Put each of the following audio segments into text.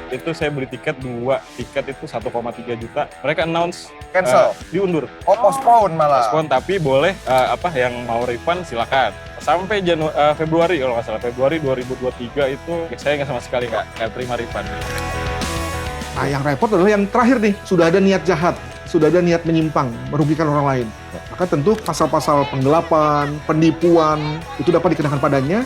Itu saya beli tiket 2, tiket itu 1,3 juta. Mereka announce Cancel? diundur. Oh, postpone malah. Postpone, tapi boleh yang mau refund silakan. Sampai Februari kalau nggak salah, Februari 2023 itu saya nggak sama sekali nggak terima refund. Nah, yang repot adalah yang terakhir nih, sudah ada niat jahat, sudah ada niat menyimpang, merugikan orang lain. Maka tentu pasal-pasal penggelapan, penipuan, itu dapat dikenakan padanya.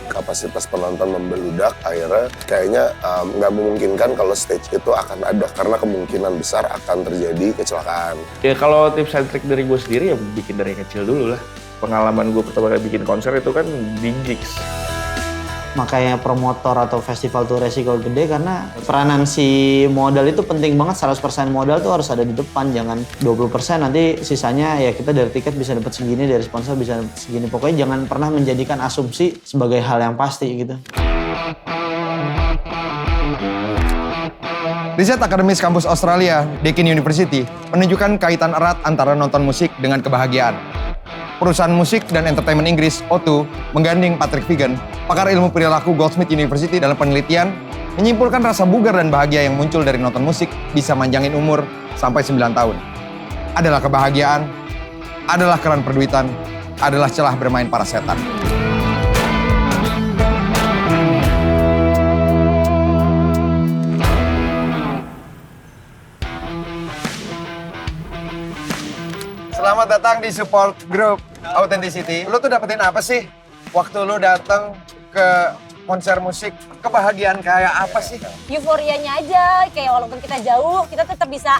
Kapasitas penonton membeludak, akhirnya kayaknya nggak memungkinkan kalau stage itu akan ada, karena kemungkinan besar akan terjadi kecelakaan. Ya kalau tips and trick dari gue sendiri ya bikin dari kecil dulu lah. Pengalaman gue pertama kali bikin konser itu kan di gigs. Makanya promotor atau festival tuh resiko gede karena peranan si modal itu penting banget. 100% modal tuh harus ada di depan, jangan 20%, nanti sisanya ya kita dari tiket bisa dapat segini, dari sponsor bisa dapat segini. Pokoknya jangan pernah menjadikan asumsi sebagai hal yang pasti gitu. Riset akademis kampus Australia, Deakin University, menunjukkan kaitan erat antara nonton musik dengan kebahagiaan. Perusahaan musik dan entertainment Inggris, O2, menggandeng Patrick Vigan, pakar ilmu perilaku Goldsmith University dalam penelitian, menyimpulkan rasa bugar dan bahagia yang muncul dari nonton musik bisa manjangin umur sampai 9 tahun. Adalah kebahagiaan, adalah keran perduitan, adalah celah bermain para setan. Selamat datang di support group Authenticity. Lu tuh dapetin apa sih waktu lu datang ke konser musik? Kebahagiaan kayak apa sih? Euforianya aja, kayak walaupun kita jauh, kita tetap bisa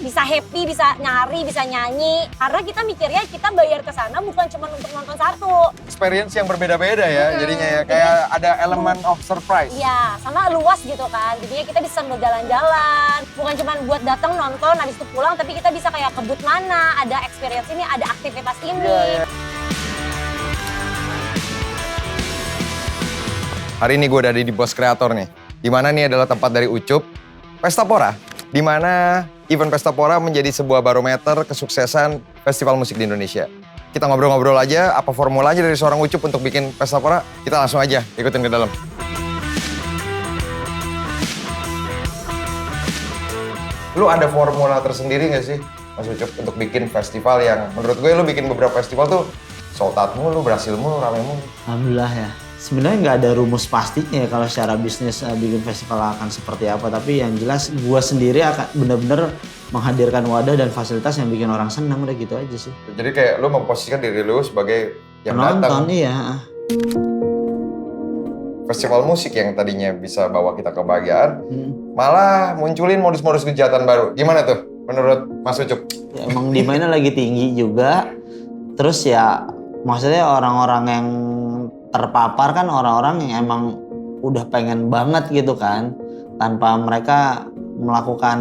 happy, bisa nyari, bisa nyanyi. Karena kita mikirnya kita bayar ke sana bukan cuma untuk nonton satu. Experience yang berbeda-beda ya, jadinya ya. Kayak ada elemen of surprise. Iya, sama luas gitu kan. Jadinya kita bisa sambil jalan-jalan. Bukan cuma buat datang nonton, habis itu pulang, tapi kita bisa kayak kebut mana, ada experience ini, ada aktivitas ini. Iya. Hari ini gue udah ada di Bos Kreator nih. Dimana nih adalah tempat dari Ucup, Pestapora. Dimana event Pestapora menjadi sebuah barometer kesuksesan festival musik di Indonesia. Kita ngobrol-ngobrol aja, apa formulanya dari seorang Ucup untuk bikin Pestapora? Kita langsung aja ikutin ke dalam. Lu ada formula tersendiri nggak sih, Mas Ucup, untuk bikin festival yang menurut gue lu bikin beberapa festival tuh sold out mulu, berhasil mulu, rame mulu. Alhamdulillah ya. Sebenarnya nggak ada rumus pastinya ya kalau secara bisnis bikin festival akan seperti apa. Tapi yang jelas gua sendiri akan benar-benar menghadirkan wadah dan fasilitas yang bikin orang senang, udah gitu aja sih. Jadi kayak lu memposisikan diri lu sebagai yang penonton, datang. Iya. Festival musik yang tadinya bisa bawa kita kebahagiaan, malah munculin modus-modus kejahatan baru. Gimana tuh menurut Mas Ucup? Ya, emang demandnya lagi tinggi juga. Terus ya maksudnya orang-orang yang terpapar kan orang-orang yang emang udah pengen banget gitu kan, tanpa mereka melakukan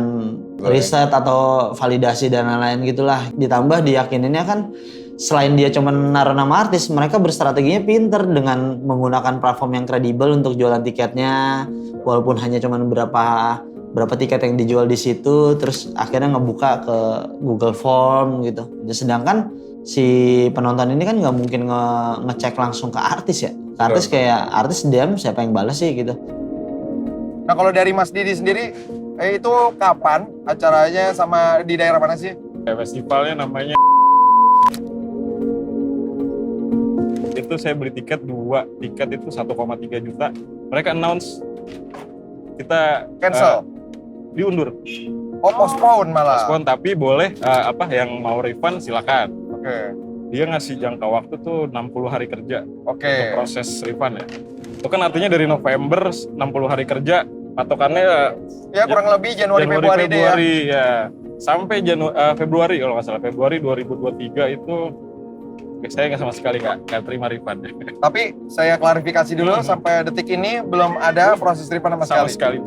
riset atau validasi dan lain-lain gitulah. Ditambah diyakininnya kan selain dia cuma naruh nama artis, mereka berstrateginya pinter dengan menggunakan platform yang kredibel untuk jualan tiketnya, walaupun hanya cuma berapa tiket yang dijual di situ, terus akhirnya ngebuka ke Google Form gitu. Sedangkan si penonton ini kan nggak mungkin ngecek langsung ke artis ya. Ke artis kayak artis DM siapa yang balas sih gitu. Nah kalau dari Mas Didi sendiri, itu kapan acaranya sama di daerah mana sih? Festivalnya namanya itu saya beli tiket 2, tiket itu 1,3 juta. Mereka announce kita cancel? Diundur. Oh, postpone malah? Postpone, tapi boleh yang mau refund silakan. Oke. Dia ngasih jangka waktu tuh 60 hari kerja untuk proses refund ya. Itu kan artinya dari November 60 hari kerja, patokannya ya kurang lebih Januari Februari deh ya. Sampai Februari kalau nggak salah, Februari 2023 itu saya nggak sama sekali nggak terima refund. Tapi saya klarifikasi dulu, sampai detik ini belum ada proses refund sama sekali.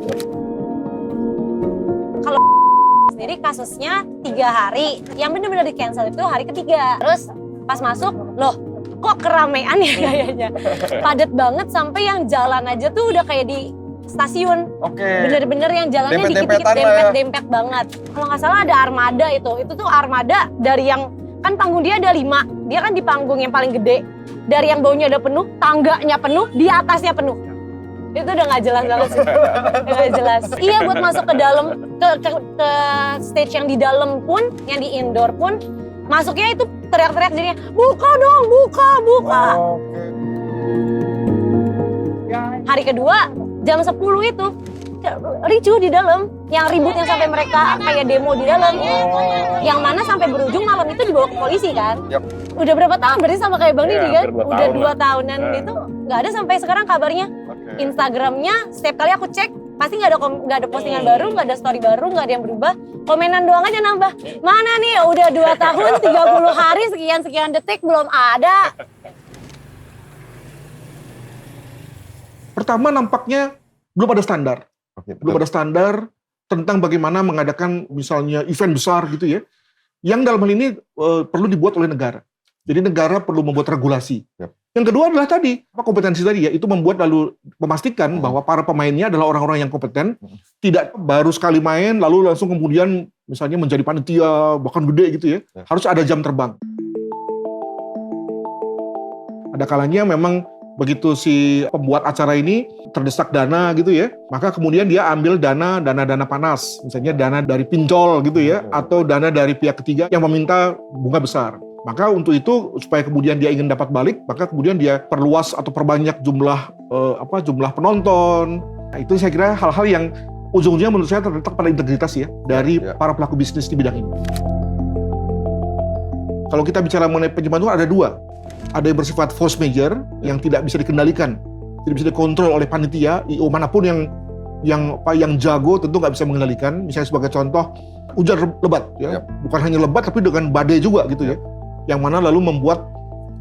Kalau sendiri kasusnya 3 hari, yang benar-benar di cancel itu hari ketiga. Terus pas masuk, loh kok keramaian ya kayaknya. Padat banget sampai yang jalan aja tuh udah kayak di stasiun. Bener-bener yang jalannya dikit-dikit dempet-dempet banget. Kalau nggak salah ada armada itu tuh armada dari yang, kan panggung dia ada 5, dia kan di panggung yang paling gede. Dari yang bawahnya udah penuh, tangganya penuh, di atasnya penuh. Itu udah nggak jelas banget sih. Nggak jelas. Iya, buat masuk ke dalam ke stage yang di dalam pun, yang di indoor pun, masuknya itu teriak-teriak jadinya, buka dong, buka. Hari kedua jam 10 itu ricuh di dalam, yang ributnya sampai mereka kayak demo di dalam, yang mana sampai berujung malam itu dibawa ke polisi kan. Udah berapa tahun berarti sama kayak Bang Didi kan? Udah 2 tahunan itu nggak ada sampai sekarang kabarnya. Instagramnya setiap kali aku cek pasti nggak ada postingan baru, nggak ada story baru, nggak ada yang berubah. Komenan doang aja nambah. Mana nih udah 2 tahun 30 hari sekian detik belum ada. Pertama nampaknya belum ada standar. Belum ada standar tentang bagaimana mengadakan misalnya event besar gitu ya. Yang dalam hal ini perlu dibuat oleh negara. Jadi negara perlu membuat regulasi. Yang kedua adalah tadi, kompetensi tadi ya, itu membuat lalu memastikan bahwa para pemainnya adalah orang-orang yang kompeten, tidak baru sekali main lalu langsung kemudian misalnya menjadi panitia bahkan gede gitu ya. Harus ada jam terbang. Ada kalanya memang begitu si pembuat acara ini terdesak dana gitu ya, maka kemudian dia ambil dana panas, misalnya dana dari pinjol gitu ya, atau dana dari pihak ketiga yang meminta bunga besar. Maka untuk itu supaya kemudian dia ingin dapat balik, maka kemudian dia perluas atau perbanyak jumlah jumlah penonton. Nah, itu saya kira hal-hal yang ujung-ujungnya menurut saya terletak pada integritas ya dari para pelaku bisnis di bidang ini. Kalau kita bicara mengenai penyimpangan uang ada 2. Ada yang bersifat force major yang tidak bisa dikendalikan, tidak bisa dikontrol oleh panitia, IO manapun yang jago tentu nggak bisa mengendalikan. Misalnya sebagai contoh hujan lebat, ya, bukan hanya lebat tapi dengan badai juga gitu ya, yang mana lalu membuat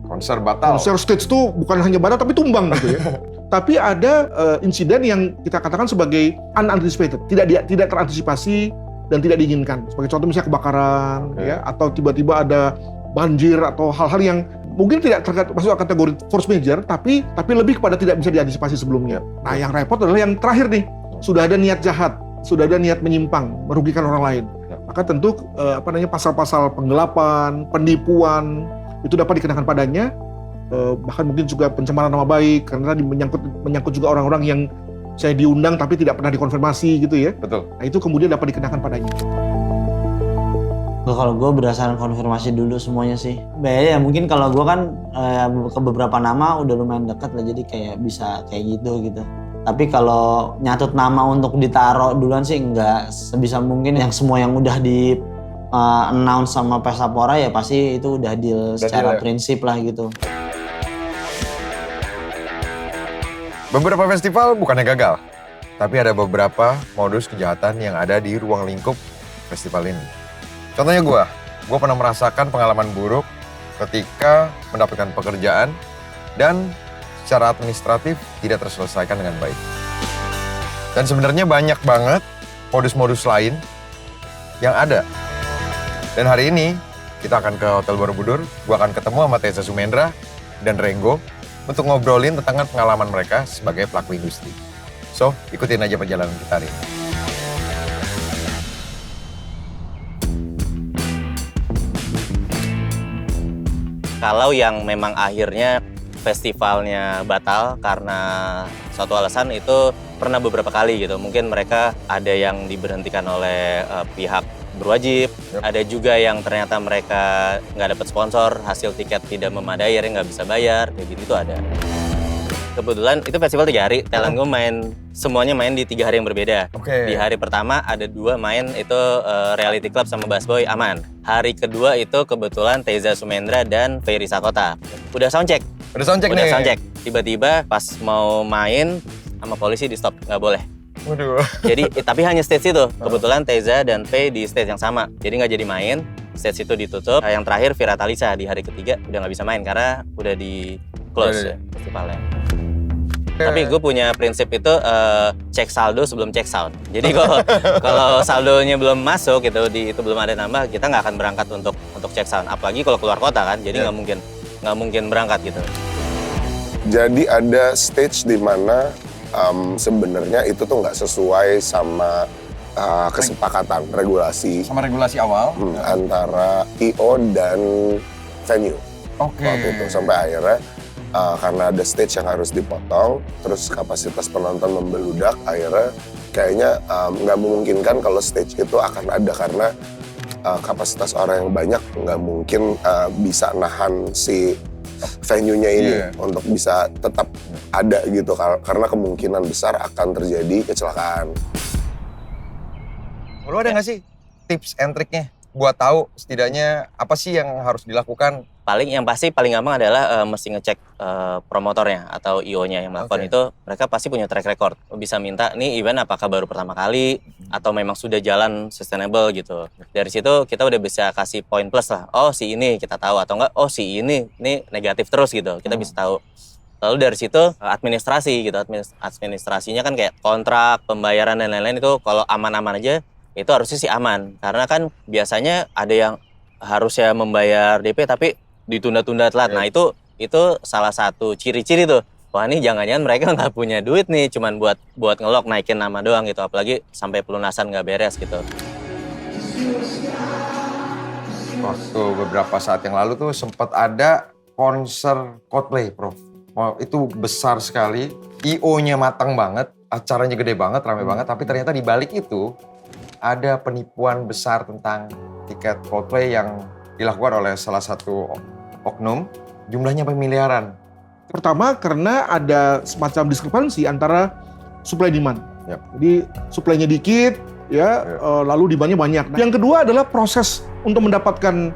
konser batal. Konser stage itu bukan hanya batal tapi tumbang gitu ya. Tapi ada insiden yang kita katakan sebagai unanticipated, tidak terantisipasi dan tidak diinginkan. Sebagai contoh misalnya kebakaran, ya, atau tiba-tiba ada banjir atau hal-hal yang mungkin tidak masuk kategori force major, tapi lebih kepada tidak bisa diantisipasi sebelumnya. Nah, yang repot adalah yang terakhir nih, sudah ada niat jahat, sudah ada niat menyimpang, merugikan orang lain. Maka tentu pasal-pasal penggelapan, penipuan itu dapat dikenakan padanya, bahkan mungkin juga pencemaran nama baik karena menyangkut juga orang-orang yang saya diundang tapi tidak pernah dikonfirmasi gitu ya. Betul. Nah, itu kemudian dapat dikenakan padanya. Kalau gue berdasarkan konfirmasi dulu semuanya sih. Ya mungkin kalau gue kan ke beberapa nama udah lumayan dekat lah, jadi kayak bisa kayak gitu. Tapi kalau nyatut nama untuk ditaruh duluan sih enggak. Sebisa mungkin yang semua yang udah di announce sama Pesapora ya pasti itu udah deal secara prinsip lah gitu. Beberapa festival bukannya gagal, tapi ada beberapa modus kejahatan yang ada di ruang lingkup festival ini. Contohnya gue pernah merasakan pengalaman buruk ketika mendapatkan pekerjaan dan secara administratif tidak terselesaikan dengan baik. Dan sebenarnya banyak banget modus-modus lain yang ada. Dan hari ini kita akan ke Hotel Borobudur, gue akan ketemu sama Teza Sumendra dan Renggo untuk ngobrolin tentang pengalaman mereka sebagai pelaku industri. So, ikutin aja perjalanan kita hari ini. Kalau yang memang akhirnya festivalnya batal karena suatu alasan itu pernah beberapa kali gitu. Mungkin mereka ada yang diberhentikan oleh pihak berwajib, ada juga yang ternyata mereka nggak dapat sponsor, hasil tiket tidak memadai, akhirnya nggak bisa bayar, kayak gitu tuh ada. Kebetulan itu festival 3 hari, talent gue semuanya main di 3 hari yang berbeda. Di hari pertama ada 2 main itu Reality Club sama Bass Boy, aman. Hari kedua itu kebetulan Teza Sumendra dan Ferry Sakota. Udah soundcheck nih. Tiba-tiba pas mau main sama polisi di stop, nggak boleh. Waduh. Jadi tapi hanya stage itu. Kebetulan Teza dan Faye di stage yang sama. Jadi nggak jadi main. Stage itu ditutup. Yang terakhir Vira Talisa di hari ketiga udah nggak bisa main karena udah di close ya, festivalnya. Tapi gue punya prinsip itu cek saldo sebelum cek sound. Jadi kalau saldonya belum masuk gitu, itu belum ada nambah, kita nggak akan berangkat untuk cek sound. Apalagi kalau keluar kota kan, jadi nggak mungkin berangkat gitu. Jadi ada stage di mana sebenarnya itu tuh nggak sesuai sama kesepakatan regulasi. Sama regulasi awal Antara IO dan venue. Waktu itu sampai akhirnya karena ada stage yang harus dipotong, terus kapasitas penonton membeludak, akhirnya kayaknya nggak memungkinkan kalau stage itu akan ada karena kapasitas orang yang banyak nggak mungkin bisa nahan si venue-nya ini untuk bisa tetap ada gitu, karena kemungkinan besar akan terjadi kecelakaan. Lu ada nggak sih tips and triknya buat tahu setidaknya apa sih yang harus dilakukan? Yang pasti paling gampang adalah mesti ngecek promotornya atau IO-nya yang melakukan itu. Mereka pasti punya track record. Bisa minta nih event apakah baru pertama kali atau memang sudah jalan sustainable gitu. Dari situ kita udah bisa kasih poin plus lah. Oh si ini kita tahu, atau enggak oh si ini negatif terus gitu. Kita bisa tahu. Lalu dari situ administrasi gitu. Administrasinya kan kayak kontrak, pembayaran dan lain-lain itu kalau aman-aman aja itu harusnya sih aman. Karena kan biasanya ada yang harusnya membayar DP tapi ditunda-tunda telat. Nah itu salah satu ciri-ciri tuh. Wah ini jangan-jangan mereka nggak punya duit nih, cuman buat ngelok naikin nama doang gitu. Apalagi sampai pelunasan nggak beres gitu. Waktu beberapa saat yang lalu tuh sempat ada konser Coldplay, Prof. Oh, itu besar sekali, IO-nya matang banget, acaranya gede banget, rame banget. Tapi ternyata di balik itu ada penipuan besar tentang tiket Coldplay yang dilakukan oleh salah satu oknum, jumlahnya miliaran. Pertama karena ada semacam diskrepansi antara supply demand. Yap. Jadi supply-nya dikit, lalu demand-nya banyak. Nah, yang kedua adalah proses untuk mendapatkan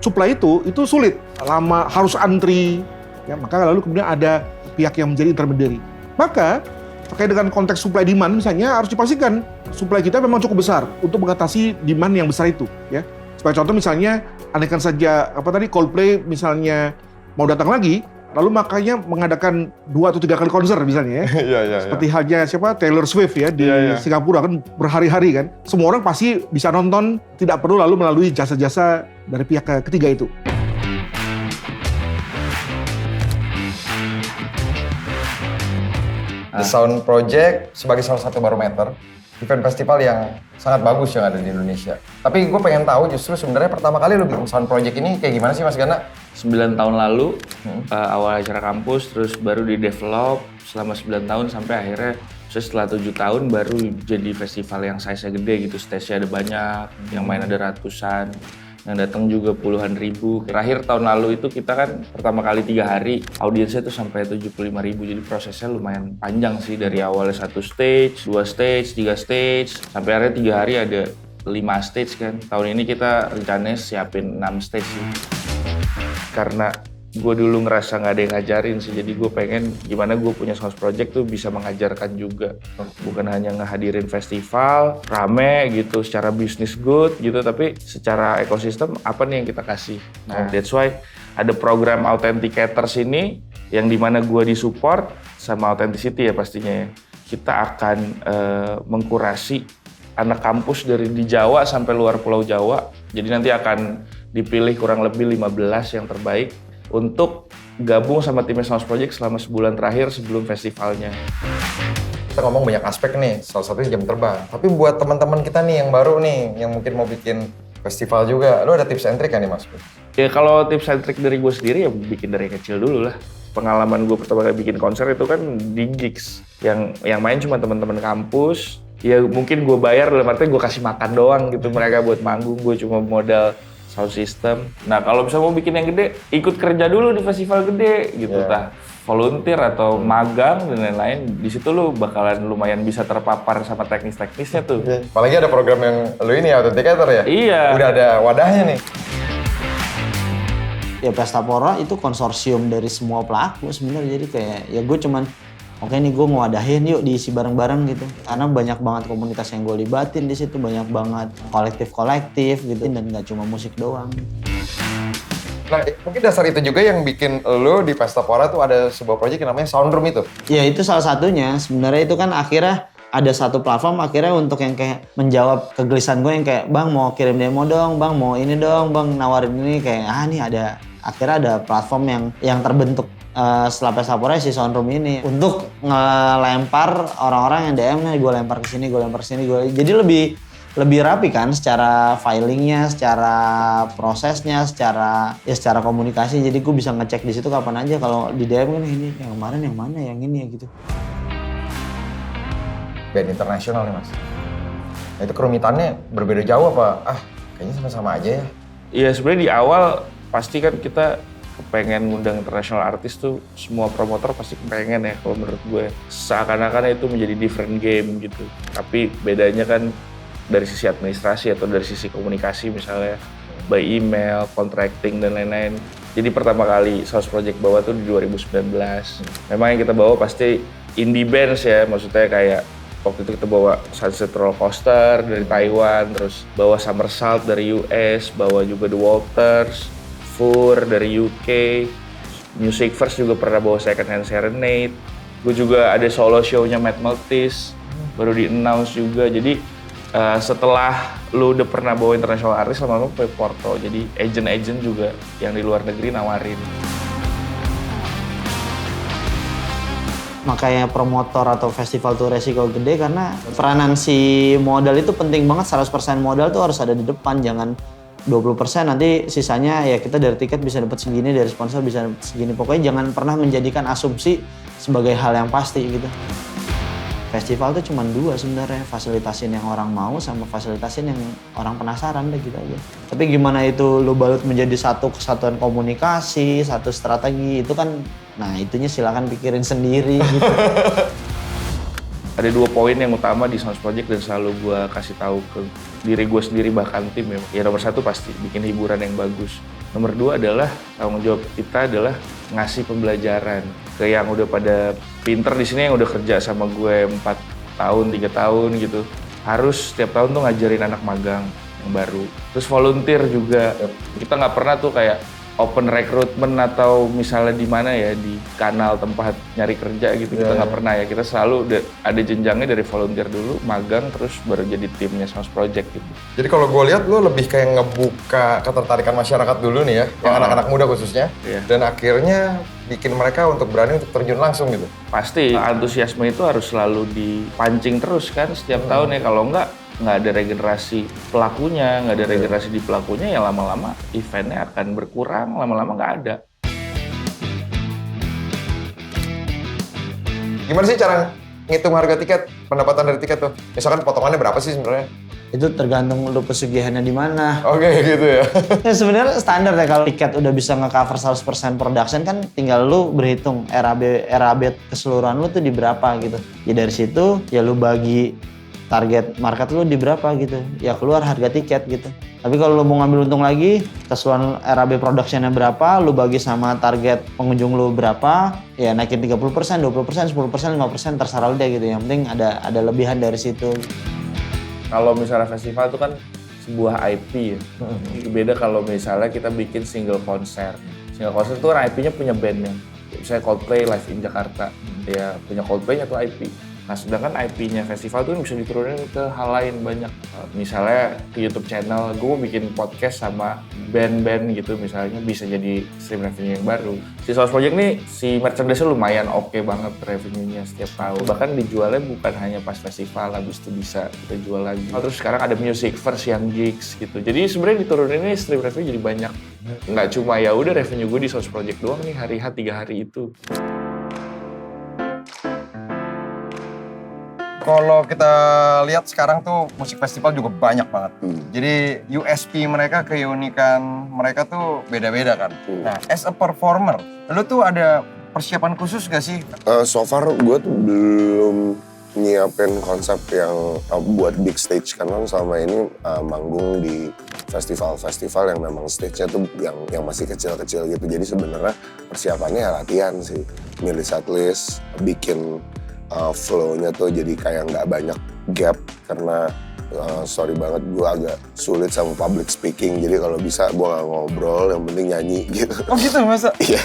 supply itu sulit, lama, harus antri. Ya, maka lalu kemudian ada pihak yang menjadi intermediary. Maka terkait dengan konteks supply demand misalnya harus dipastikan supply kita memang cukup besar untuk mengatasi demand yang besar itu. Ya. Sebagai contoh misalnya, andaikan saja Coldplay misalnya mau datang lagi, lalu makanya mengadakan 2 atau 3 kali konser misalnya ya. Seperti halnya Taylor Swift ya di Singapura kan berhari-hari kan. Semua orang pasti bisa nonton, tidak perlu lalu melalui jasa-jasa dari pihak ketiga itu. The Sound Project sebagai salah satu barometer event festival yang sangat bagus yang ada di Indonesia. Tapi gue pengen tahu justru sebenarnya pertama kali lo bikin Sound Project ini kayak gimana sih Mas Gana? 9 tahun lalu, awal acara kampus, terus baru di-develop selama 9 tahun sampai akhirnya setelah 7 tahun baru jadi festival yang size-nya gede gitu. Stage-nya ada banyak, yang main ada ratusan, yang datang juga puluhan ribu. Terakhir tahun lalu itu kita kan pertama kali 3 hari, audiensnya tuh sampai 75.000. Jadi prosesnya lumayan panjang sih, dari awalnya 1 stage, 2 stage, 3 stage, sampai akhirnya 3 hari ada 5 stage kan. Tahun ini kita rencananya siapin 6 stage sih. Karena gue dulu ngerasa nggak ada yang ngajarin sih, jadi gue pengen gimana gue punya Sounds Project tuh bisa mengajarkan juga. Bukan hanya ngehadirin festival, rame gitu, secara bisnis good gitu, tapi secara ekosistem apa nih yang kita kasih. Nah, that's why ada program Authenticators ini, yang dimana gue disupport sama Authenticity ya pastinya ya. Kita akan mengkurasi anak kampus dari di Jawa sampai luar Pulau Jawa, jadi nanti akan dipilih kurang lebih 15 yang terbaik untuk gabung sama tim Sounds Project selama sebulan terakhir sebelum festivalnya. Kita ngomong banyak aspek nih, salah satunya jam terbang. Tapi buat teman-teman kita nih yang baru nih, yang mungkin mau bikin festival juga, lo ada tips and trick kan nih Mas? Ya kalau tips and trick dari gue sendiri ya bikin dari kecil dulu lah. Pengalaman gue pertama kali bikin konser itu kan di gigs, yang main cuma teman-teman kampus. Ya mungkin gue bayar, dalam artinya gue kasih makan doang gitu mereka buat manggung, gue cuma modal sound system. Nah kalau misalnya mau bikin yang gede, ikut kerja dulu di festival gede gitu, volunteer atau magang dan lain-lain. Di situ lu bakalan lumayan bisa terpapar sama teknis-teknisnya tuh. Apalagi ada program yang lu ini Authenticator ya? Iya. Udah ada wadahnya nih. Ya Pestapora itu konsorsium dari semua pelaku sebenarnya, jadi kayak ya gue cuman oke nih gue ngewadahin yuk diisi bareng-bareng gitu, karena banyak banget komunitas yang gue libatin di situ, banyak banget kolektif gitu, dan nggak cuma musik doang. Nah mungkin dasar itu juga yang bikin lo di Pestapora tuh ada sebuah proyek yang namanya Soundroom itu. Ya itu salah satunya, sebenarnya itu kan akhirnya ada satu platform akhirnya untuk yang kayak menjawab kegelisahan gue yang kayak bang mau kirim demo dong, bang mau ini dong, bang nawarin ini, kayak nih ada, akhirnya ada platform yang terbentuk setelah Pestapora si Soundroom ini untuk ngelempar orang-orang yang DM-nya, gue lempar ke sini, gue lempar ke sini, jadi lebih lebih rapi kan secara filingnya, secara prosesnya, secara komunikasi. Jadi gue bisa ngecek di situ kapan aja. Kalau di DM kan ini yang kemarin yang mana, yang ini ya gitu. Band internasional nih Mas. Nah, itu kerumitannya berbeda jauh apa? Kayaknya sama-sama aja ya. Iya sebenarnya di awal pasti kan kita kepengen ngundang international artis tuh, semua promotor pasti kepengen ya kalau menurut gue. Seakan-akan itu menjadi different game gitu. Tapi bedanya kan dari sisi administrasi atau dari sisi komunikasi misalnya by email, contracting dan lain-lain. Jadi pertama kali South Project bawa tuh di 2019. Memang yang kita bawa pasti indie bands ya, maksudnya kayak waktu itu kita bawa Sunset Roller Coaster dari Taiwan, terus bawa Somersault dari US, bawa juga The Walters, Fur dari UK, Music First juga pernah bawa Second Hand Serenade. Gue juga ada solo show-nya Matt Maltese, baru di-announce juga. Jadi setelah lu udah pernah bawa international artist, lama-lama pakai Porto. Jadi agent-agent juga yang di luar negeri nawarin. Makanya promotor atau festival tuh resiko gede karena peranan si modal itu penting banget. 100% modal tuh harus ada di depan, jangan 20%, nanti sisanya ya kita dari tiket bisa dapat segini, dari sponsor bisa dapat segini. Pokoknya jangan pernah menjadikan asumsi sebagai hal yang pasti gitu. Festival tuh cuma dua sebenarnya, fasilitasin yang orang mau sama fasilitasin yang orang penasaran deh gitu aja. Tapi gimana itu lo balut menjadi satu kesatuan komunikasi, satu strategi, itu kan, nah itunya silakan pikirin sendiri gitu. Ada 2 poin yang utama di Sounds Project dan selalu gue kasih tahu ke diri gue sendiri bahkan tim ya. Ya nomor 1 pasti bikin hiburan yang bagus. Nomor 2 adalah tanggung jawab kita adalah ngasih pembelajaran ke yang udah pada pinter di sini, yang udah kerja sama gue 4 tahun, 3 tahun gitu. Harus setiap tahun tuh ngajarin anak magang yang baru. Terus volunteer juga. Kita nggak pernah tuh kayak open recruitment atau misalnya di mana ya, di kanal tempat nyari kerja gitu. Kita nggak pernah ya. Kita selalu ada jenjangnya dari volunteer dulu, magang, terus baru jadi timnya Sounds Project gitu. Jadi kalau gue lihat lo lebih kayak ngebuka ketertarikan masyarakat dulu nih ya, yang anak-anak muda khususnya. Iya. Dan akhirnya bikin mereka untuk berani untuk terjun langsung gitu. Pasti antusiasme itu harus selalu dipancing terus kan setiap tahun ya. Kalau nggak ada regenerasi pelakunya, nggak ada regenerasi di pelakunya, ya lama-lama eventnya akan berkurang, lama-lama nggak ada. Gimana sih cara ngitung harga tiket, pendapatan dari tiket tuh? Misalkan potongannya berapa sih sebenarnya? Itu tergantung lu pesugihannya di mana. Oke, gitu ya. Ya sebenarnya standar ya, kalau tiket udah bisa nge-cover 100% production kan tinggal lu berhitung RAB keseluruhan lu tuh di berapa gitu. Ya dari situ ya lu bagi target market lu di berapa gitu. Ya keluar harga tiket gitu. Tapi kalau lu mau ngambil untung lagi, keseluruhan RAB productionnya berapa, lu bagi sama target pengunjung lu berapa, ya naikin 30%, 20%, 10%, 5%, terserah lu deh gitu. Yang penting ada lebihan dari situ. Kalau misalnya festival itu kan sebuah IP ya. Beda kalau misalnya kita bikin single konser. Single konser itu kan IP-nya punya bandnya. Misalnya Coldplay live in Jakarta, ya punya Coldplay atau IP. Nah sedangkan IP-nya festival itu bisa diturunin ke hal lain banyak. Misalnya ke YouTube channel, gue mau bikin podcast sama band-band gitu misalnya, bisa jadi stream revenue yang baru. Si Sounds Project nih, si merchandise-nya lumayan oke banget revenue-nya setiap tahun. Bahkan dijualnya bukan hanya pas festival, habis itu bisa kita jual lagi. Terus sekarang ada Music First yang gigs gitu. Jadi sebenarnya diturunin ini stream revenue jadi banyak. Nggak cuma ya udah revenue gue di Sounds Project doang nih hari H 3 hari itu. Kalau kita lihat sekarang tuh musik festival juga banyak banget. Jadi USP mereka, keunikan mereka tuh beda-beda kan. Nah, as a performer, lu tuh ada persiapan khusus gak sih? So far gue tuh belum nyiapin konsep yang buat big stage, karena selama ini manggung di festival-festival yang memang stage-nya tuh yang masih kecil-kecil gitu. Jadi sebenarnya persiapannya ya latihan sih, milih setlist, bikin flow-nya tuh jadi kayak nggak banyak gap, karena sorry banget gue agak sulit sama public speaking, jadi kalau bisa gue nggak ngobrol, yang penting nyanyi gitu. Oh gitu masa? Iya.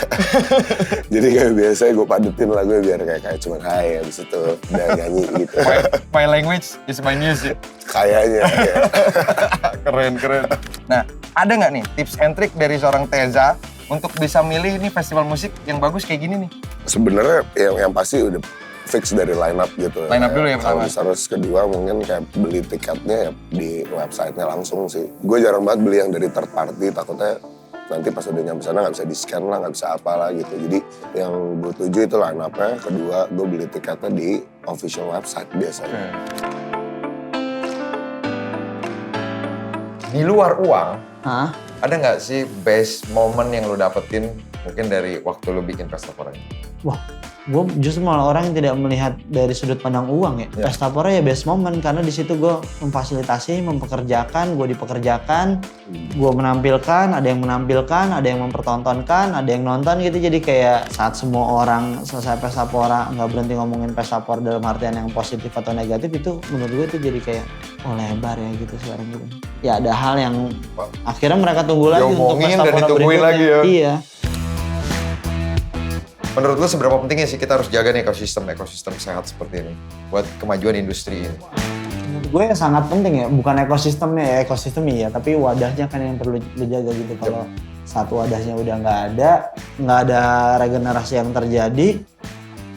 Jadi kayak biasanya gue padetin lagunya biar kayak cuman hai, habis itu udah nyanyi gitu. My language is my music. Kayaknya ya. Keren. Nah, ada nggak nih tips and trick dari seorang Teza untuk bisa milih nih festival musik yang bagus kayak gini nih? Sebenarnya yang pasti udah fix dari line up gitu. Line up dulu ya pertama? Terus kedua mungkin kayak beli tiketnya ya di websitenya langsung sih. Gue jarang banget beli yang dari third party, takutnya nanti pas udah nyampe sana nggak bisa di-scan lah, nggak bisa apa lah gitu. Jadi yang gue tuju itu line up-nya. Kedua, gue beli tiketnya di official website biasanya. Di luar uang, Hah? ada nggak sih best moment yang lu dapetin mungkin dari waktu lu bikin Pestapora ini? Wah, gue justru malah orang yang tidak melihat dari sudut pandang uang ya. Pestapora ya best moment karena di situ gue memfasilitasi, mempekerjakan, gue dipekerjakan, gue menampilkan, ada yang menampilkan, ada yang mempertontonkan, ada yang nonton gitu. Jadi kayak saat semua orang selesai Pestapora nggak berhenti ngomongin Pestapora dalam artian yang positif atau negatif, itu menurut gue itu jadi kayak oh lebar ya gitu sekarang gitu. Ya ada hal yang akhirnya mereka tunggu lagi untuk Diomongin dan Pestapora ditungguin berikutnya. lagi ya. Iya. Menurut lu seberapa pentingnya sih kita harus jaga nih ekosistem sehat seperti ini buat kemajuan industri ini? Menurut gue sangat penting ya, bukan ekosistemnya ya, ekosistem iya, tapi wadahnya kan yang perlu dijaga gitu. Kalau satu wadahnya udah nggak ada regenerasi yang terjadi,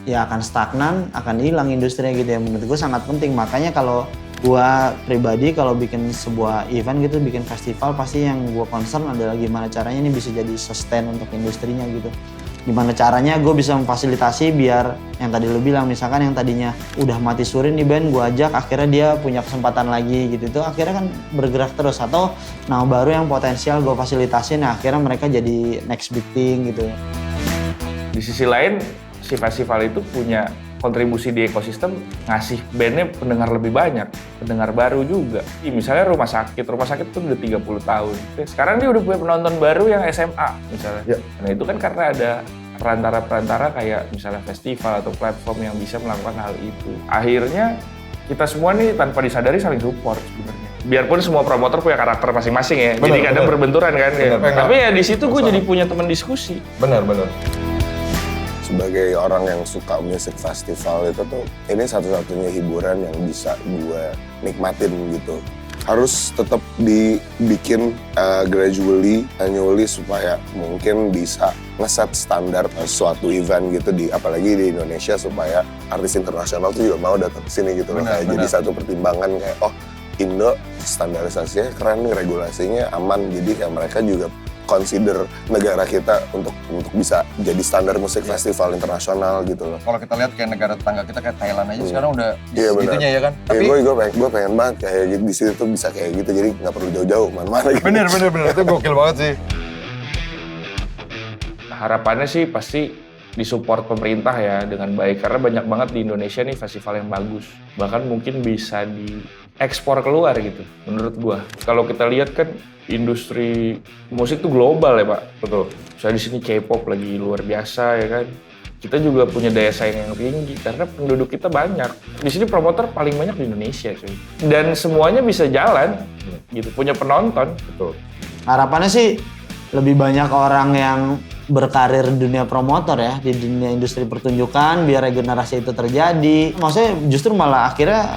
ya akan stagnan, akan hilang industrinya gitu ya. Menurut gue sangat penting, makanya kalau gue pribadi kalau bikin sebuah event gitu, bikin festival, pasti yang gue concern adalah gimana caranya ini bisa jadi sustain untuk industrinya gitu. Gimana caranya gue bisa memfasilitasi biar yang tadi lu bilang, misalkan yang tadinya udah mati suri nih band, gue ajak akhirnya dia punya kesempatan lagi gitu, itu akhirnya kan bergerak terus. Atau nama baru yang potensial gue fasilitasin, nah akhirnya mereka jadi next big thing gitu. Di sisi lain, si festival itu punya kontribusi di ekosistem, ngasih bandnya pendengar lebih banyak, pendengar baru juga. Misalnya rumah sakit itu udah 30 tahun. Sekarang dia udah punya penonton baru yang SMA misalnya. Nah itu kan karena ada perantara-perantara kayak misalnya festival atau platform yang bisa melakukan hal itu. Akhirnya kita semua nih tanpa disadari saling support sebenarnya. Biarpun semua promotor punya karakter masing-masing ya, jadi kadang berbenturan kan. Tapi ya di situ gue jadi punya teman diskusi. Benar. Sebagai orang yang suka musik festival itu tuh, ini satu-satunya hiburan yang bisa gue nikmatin gitu. Harus tetap dibikin gradually, annually supaya mungkin bisa ngeset standar suatu event gitu apalagi di Indonesia, supaya artis internasional tuh juga mau datang ke sini gitu loh. Jadi satu pertimbangan kayak Indo standarisasinya keren nih, regulasinya aman, jadi kayak mereka juga consider negara kita untuk bisa jadi standar musik festival internasional gitu loh. Kalau kita lihat kayak negara tetangga kita kayak Thailand aja sekarang udah segitunya ya kan. Tapi gue pengen banget kayak gitu, di situ tuh bisa kayak gitu, jadi nggak perlu jauh-jauh mana-mana gitu. Bener itu gokil banget sih. Harapannya sih pasti disupport pemerintah ya dengan baik, karena banyak banget di Indonesia nih festival yang bagus, bahkan mungkin bisa diekspor keluar gitu menurut gua. Kalau kita lihat kan industri musik tuh global ya Pak. Betul. Misalnya di sini K-pop lagi luar biasa ya kan. Kita juga punya daya saing yang tinggi karena penduduk kita banyak. Di sini promotor paling banyak di Indonesia cuy. Dan semuanya bisa jalan gitu, punya penonton. Betul. Harapannya sih lebih banyak orang yang berkarir di dunia promotor ya, di dunia industri pertunjukan, biar regenerasi itu terjadi. Maksudnya justru malah akhirnya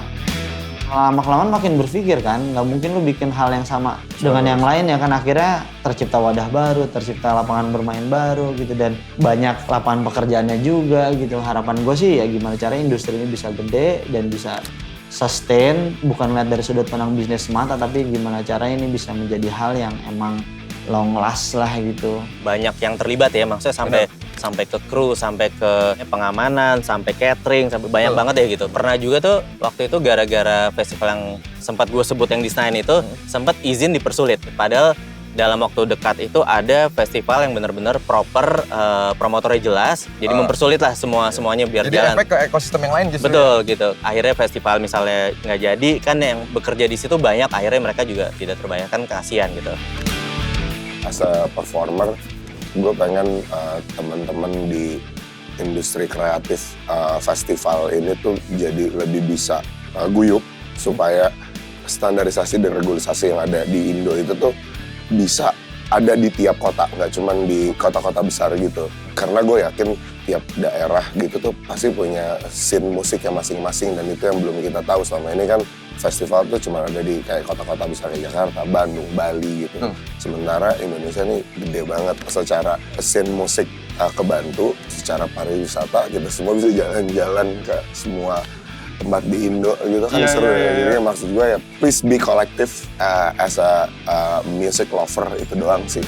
lama-kelamaan makin berpikir kan, nggak mungkin lu bikin hal yang sama dengan yang lain ya kan, akhirnya tercipta wadah baru, tercipta lapangan bermain baru gitu, dan banyak lapangan pekerjaannya juga gitu. Harapan gue sih ya gimana caranya industri ini bisa gede dan bisa sustain, bukan lihat dari sudut pandang bisnis semata, tapi gimana caranya ini bisa menjadi hal yang emang long last lah gitu. Banyak yang terlibat ya, maksudnya sampai ke kru, sampai ke pengamanan, sampai catering, sampai banyak banget ya gitu. Pernah juga tuh waktu itu gara-gara festival yang sempat gue sebut yang di Senayan itu sempat izin dipersulit. Padahal dalam waktu dekat itu ada festival yang benar-benar proper, promotornya jelas, jadi mempersulit lah semuanya biar jadi jalan. Jadi efek ke ekosistem yang lain justru. Betul gitu. Akhirnya festival misalnya nggak jadi, kan yang bekerja di situ banyak, akhirnya mereka juga tidak terbayarkan, kasihan gitu. As a performer, gue pengen teman-teman di industri kreatif festival ini tuh jadi lebih bisa guyup, supaya standarisasi dan regulasi yang ada di Indo itu tuh bisa ada di tiap kota, nggak cuma di kota-kota besar gitu. Karena gue yakin tiap daerah gitu tuh pasti punya scene musiknya masing-masing, dan itu yang belum kita tahu selama ini kan. Festival tuh cuma ada di kayak kota-kota besar kayak Jakarta, Bandung, Bali gitu. Sementara Indonesia nih gede banget secara scene musik kebantu secara pariwisata, kita semua bisa jalan-jalan ke semua tempat di Indo gitu kan. Seru ya. Jadi maksud gue ya please be collective as a music lover, itu doang sih.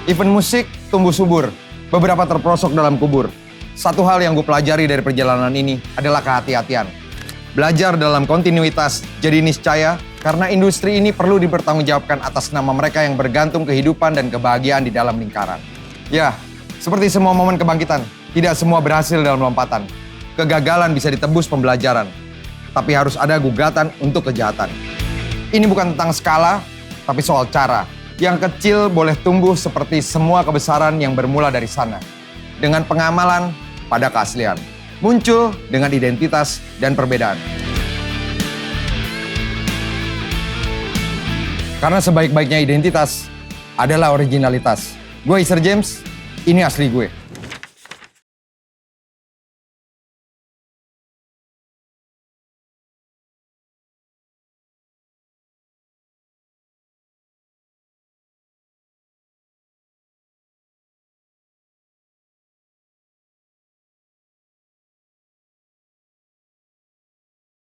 Event musik tumbuh subur, beberapa terperosok dalam kubur. Satu hal yang gue pelajari dari perjalanan ini adalah kehati-hatian. Belajar dalam kontinuitas jadi niscaya, karena industri ini perlu dipertanggungjawabkan atas nama mereka yang bergantung kehidupan dan kebahagiaan di dalam lingkaran. Ya, seperti semua momen kebangkitan, tidak semua berhasil dalam lompatan. Kegagalan bisa ditebus pembelajaran, tapi harus ada gugatan untuk kejahatan. Ini bukan tentang skala, tapi soal cara. Yang kecil boleh tumbuh seperti semua kebesaran yang bermula dari sana. Dengan pengamalan pada keaslian. Muncul dengan identitas dan perbedaan. Karena sebaik-baiknya identitas adalah originalitas. Gue Iser James, ini asli gue.